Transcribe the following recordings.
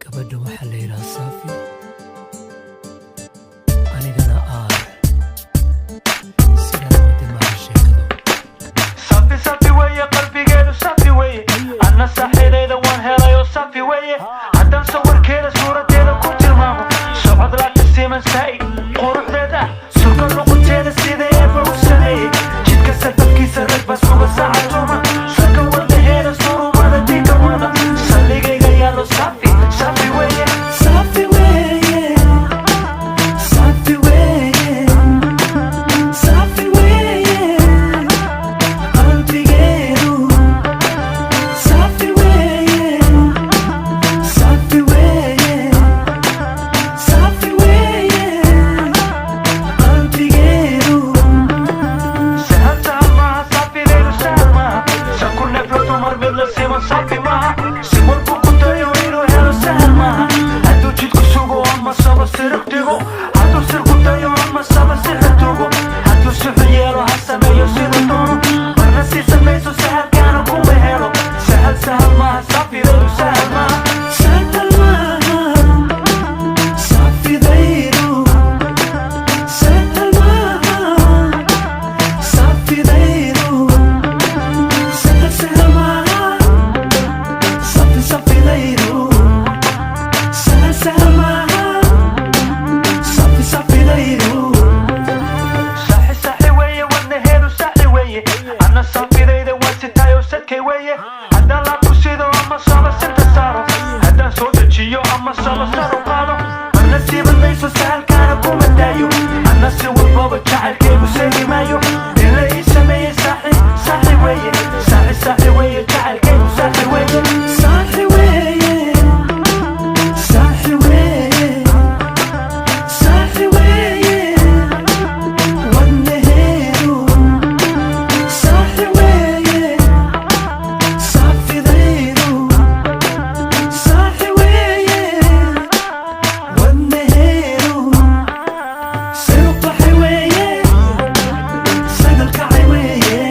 gabadha waxaa la yidhaha Safi, anigana sidaan wada maha sheekado. Safi Safi weye, qalbigeedu Safi weye, anna saaxiidayda waan helay oo Safi weye. haddaan sawirkeeda suuradeeda ku tilmaamo, socod laagta siman saa'id quruxdeeda, sulka luqunteeda sida eeba u sameeyey, jidka safafkiisa rag baa suga saacatuma, sanka wadaheeda surumada diinka wada, salligayga yaalo Safi Safi weye. Safi weye, Safi weye, Safi weye, qalbigeedu Safi weye, Safi weye, Safi weye, qalbigeedu. Sahal sahal maaha Safidaydu sahal maaha, san ku neeflo dumar mid la siman Safi maaha, si walbu ku dayo inuu helo sahal maaha, hadduu jidku sugo ama saba siriq dhigo, hadduu sir ku dayo ama saba sixir tugo, hadduu sixir yeelo ha sameeyo sida doono, marna sii samayso sahalkaana kuma helo. Sahal sahal maaha Safidaydu sahal maaha. Sahal maaha Safidaydu, sahal maaha Safidaydu, sahal maaha Safidaydu, sahal maaha Safidaydu. Saxi saxi weye, wadnaheedu saxi weye, anna Safidayda waan sitaayoo sadkay weye. haddaan laabku sido ama saba sinta saaro, haddaan soo dejiyo ama saba sar u qaado, marna siiban mayso sahalkaana kuma daayo, anna si walbaba jacaylkaygu seegi maayo, ila ii sameeyey saxi saxi weye, saxi saxi weye, jacaylkaygu saxi weye. Saxi weye, saxi weye, saxi weye, wadnaheedu saxi weye, Safidaydu saxi weye, wadnaheedu siruq baxay weye, sagal kacay weye,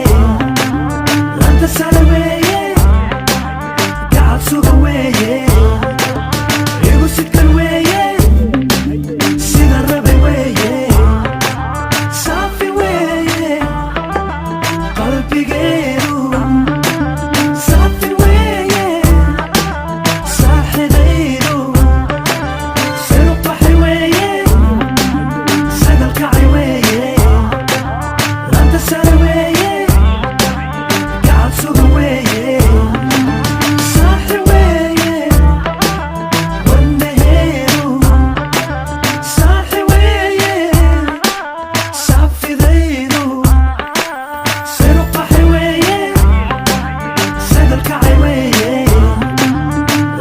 lanta sare weye, gacab suga weye, igu sidkan weye, sida rabay weye. Safi weye, qalbigeedu Safi weye, saaxidaydu siruq baxay weye, sagal kacay weye, lanta sare weye, gacab suga weye. Saxi weye, wadnaheedu saxi weye, Safidaydu siruq baxay weye, sagal kacay weye,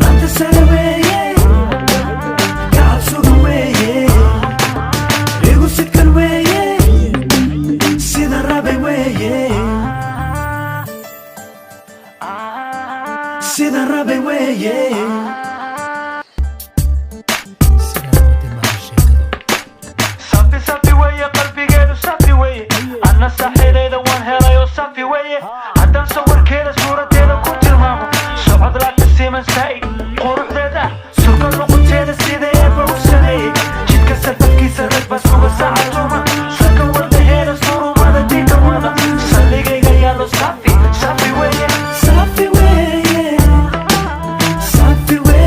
lanta sare weye, gacab suga weye, igu sidkan weye, sida rabay weye, sida rabay weye. Sidaan wada maha sheekado. Safi Safi weye, qalbigeedu Safi weye, anna saaxiidayda waan helay oo Safi weye. haddaan sawirkeeda suuradeeda ku tilmaamo, socod laagta siman saa'id quruxdeeda, sulka luqunteeda sida eeba u sameeyey, jidka safafkiisa rag baa suga saacatuma, sanka wadaheeda surumada diinka wada, salligayga yaalo Safi Safi weye. Safi weye, Safi weye.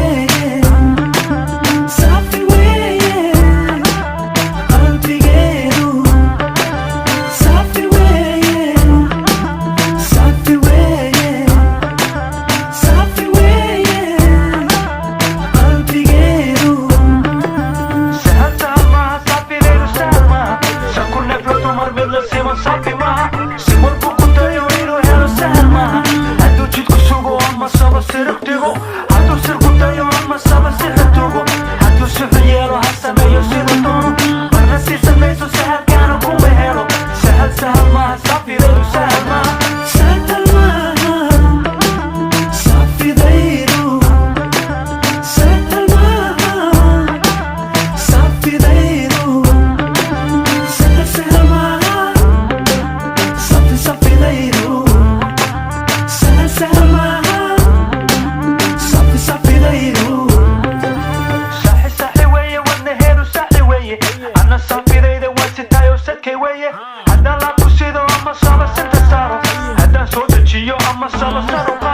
solo